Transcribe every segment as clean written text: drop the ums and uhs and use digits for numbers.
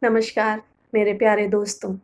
नमस्कार मेरे प्यारे दोस्तों।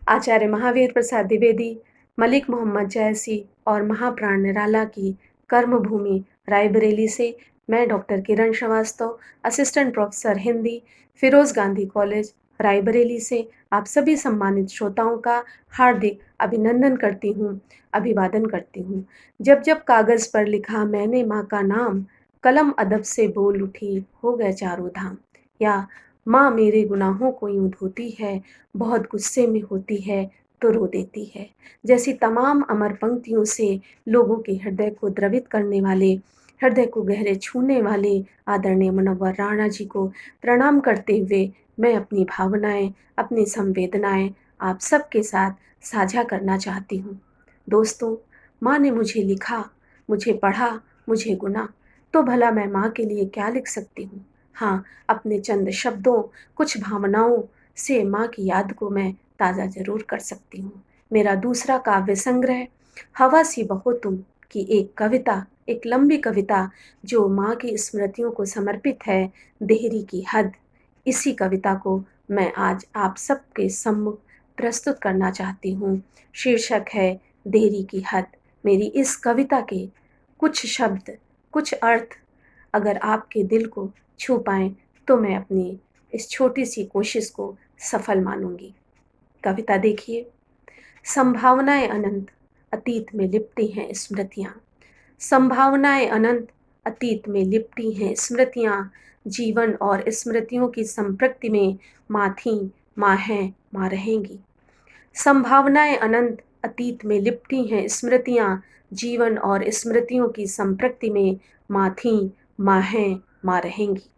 आचार्य महावीर प्रसाद द्विवेदी, मलिक मोहम्मद जैसी और महाप्राण निराला की कर्मभूमि रायबरेली से मैं doctor Kiran Srivastava, assistant professor Hindi, Firoz Gandhi college, Raebareli से आप सभी सम्मानित श्रोताओं का हार्दिक अभिनंदन करती हूँ, अभिवादन करती हूँ। जब जब कागज़ पर लिखा मैंने माँ का नाम, कलम अदब से बोल उठी, हो गए चारों धाम। या माँ मेरे गुनाहों को यूँ धोती है, बहुत गुस्से में होती है तो रो देती है। जैसी तमाम अमर पंक्तियों से लोगों के हृदय को द्रवित करने वाले, हृदय को गहरे छूने वाले आदरणीय मुनव्वर राणा जी को प्रणाम करते हुए मैं अपनी भावनाएँ, अपनी संवेदनाएँ आप सबके साथ साझा करना चाहती हूँ। दोस्तों, माँ ने मुझे लिखा, मुझे पढ़ा, मुझे गुना, तो भला मैं माँ के लिए क्या लिख सकती हूँ? हाँ, अपने चंद शब्दों, कुछ भावनाओं से माँ की याद को मैं ताज़ा ज़रूर कर सकती हूँ। मेरा दूसरा काव्य संग्रह हवा सी बहो तुम की एक कविता, एक लंबी कविता जो माँ की स्मृतियों को समर्पित है, देहरी की हद। इसी कविता को मैं आज आप सबके सम्मुख प्रस्तुत करना चाहती हूँ। शीर्षक है देहरी की हद। मेरी इस कविता के कुछ शब्द, कुछ अर्थ अगर आपके दिल को छू पाएँ तो मैं अपनी इस छोटी-सी कोशिश को सफल मानूँगी। कविता देखिए। संभावनाएँ अनंत, अतीत में लिपटी हैं स्मृतियाँ। संभावनाएँ अनंत, अतीत में लिपटी हैं स्मृतियाँ। जीवन और स्मृतियों की संपृक्ति में माँ थीं, माँ हैं, माँ रहेंगी। संभावनाएँ अनंत, अतीत में लिपटी हैं स्मृतियाँ। जीवन और स्मृतियों की संपृक्ति में माँ थीं, माँ हैं, माँ रहेंगी।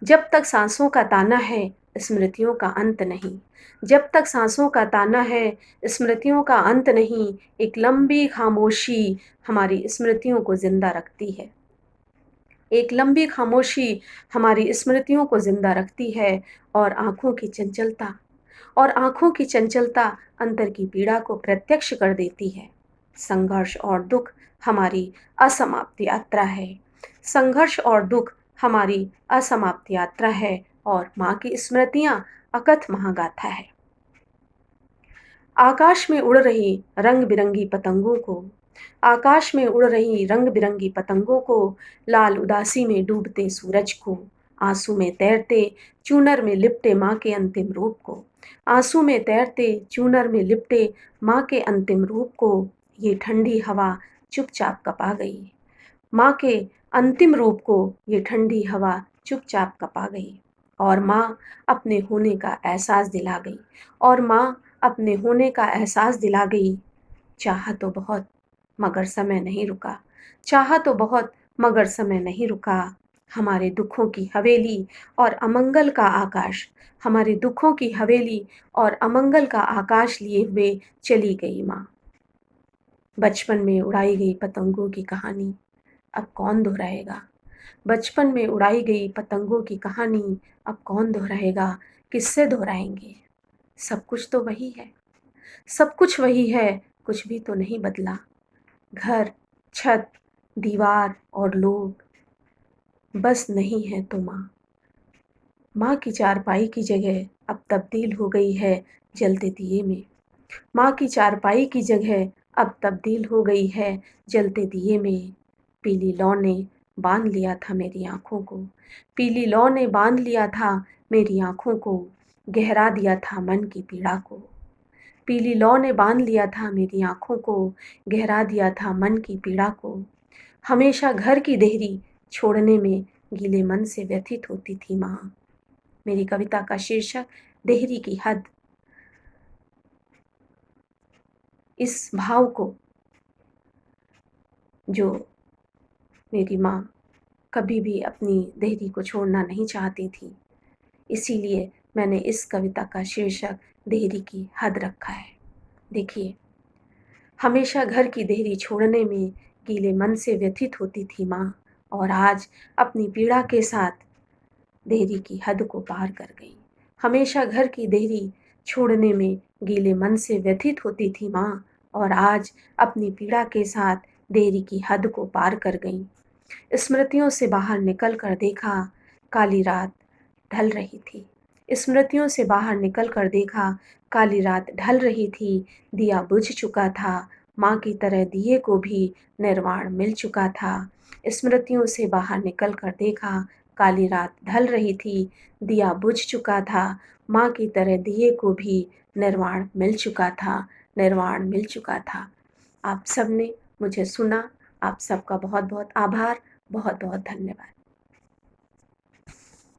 जब तक सांसों का ताना है, स्मृतियों का अंत नहीं। जब तक सांसों का ताना है, स्मृतियों का अंत नहीं। एक लंबी खामोशी हमारी स्मृतियों को ज़िंदा रखती है। एक लंबी खामोशी हमारी स्मृतियों को ज़िंदा रखती है और आँखों की चंचलता अंतर की पीड़ा को प्रत्यक्ष कर देती है। संघर्ष और दुख हमारी असमाप्त यात्रा है। संघर्ष और दुख हमारी असमाप्त यात्रा है और माँ की स्मृतियाँ अकथ महागाथा है। आकाश में उड़ रही रंग-बिरंगी पतंगों को, आकाश में उड़ रही रंग-बिरंगी पतंगों को, लाल उदासी में डूबते सूरज को, आँसू में तैरते चूनर में लिपटे माँ के अंतिम रूप को, आँसू में तैरते चूनर में लिपटे माँ के अंतिम रूप को, ये ठंडी हवा चुपचाप कपा गई। माँ के अंतिम रूप को ये ठंडी हवा चुपचाप कपा गई और माँ अपने होने का एहसास दिला गई और माँ अपने होने का एहसास दिला गई। चाहा तो बहुत मगर समय नहीं रुका, चाहा तो बहुत मगर समय नहीं रुका। हमारे दुखों की हवेली और अमंगल का आकाश, हमारे दुखों की हवेली और अमंगल का आकाश लिए हुए चली गई माँ। बचपन में उड़ाई गई पतंगों की कहानी अब कौन दोहराएगा? बचपन में उड़ाई गई पतंगों की कहानी अब कौन दोहराएगा? किससे दोहराएंगे? सब कुछ तो वही है, सब कुछ वही है, कुछ भी तो नहीं बदला। घर, छत, दीवार और लोग, बस नहीं है तो माँ। माँ की चारपाई की जगह अब तब्दील हो गई है जलते दिए में। माँ की चारपाई की जगह अब तब्दील हो गई है जलते दिए में। पीली लौ ने बांध लिया था मेरी आँखों को, पीली लौ ने बांध लिया था मेरी आँखों को, गहरा दिया था मन की पीड़ा को। पीली लौ ने बांध लिया था मेरी आँखों को, गहरा दिया था मन की पीड़ा को। हमेशा घर की देहरी छोड़ने में गीले मन से व्यथित होती थी माँ। मेरी कविता का शीर्षक देहरी की हद। इस भाव को जो मेरी माँ कभी भी अपनी देहरी को छोड़ना नहीं चाहती थी, इसीलिए मैंने इस कविता का शीर्षक देहरी की हद रखा है। देखिए, हमेशा घर की देहरी छोड़ने में गीले मन से व्यथित होती थी माँ और आज अपनी पीड़ा के साथ देहरी की हद को पार कर गई। हमेशा घर की देहरी छोड़ने में गीले मन से व्यथित होती थी माँ और आज अपनी पीड़ा के साथ देहरी की हद को पार कर गई। स्मृतियों से बाहर निकल कर देखा, काली रात ढल रही थी। स्मृतियों से बाहर निकल कर देखा, काली रात ढल रही थी, दिया बुझ चुका था, माँ की तरह दिए को भी निर्वाण मिल चुका था। स्मृतियों से बाहर निकल कर देखा, काली रात ढल रही थी, दिया बुझ चुका था, माँ की तरह दिए को भी निर्वाण मिल चुका था, निर्वाण मिल चुका था। आप सबने मुझे सुना, आप सबका बहुत-बहुत आभार, बहुत-बहुत धन्यवाद।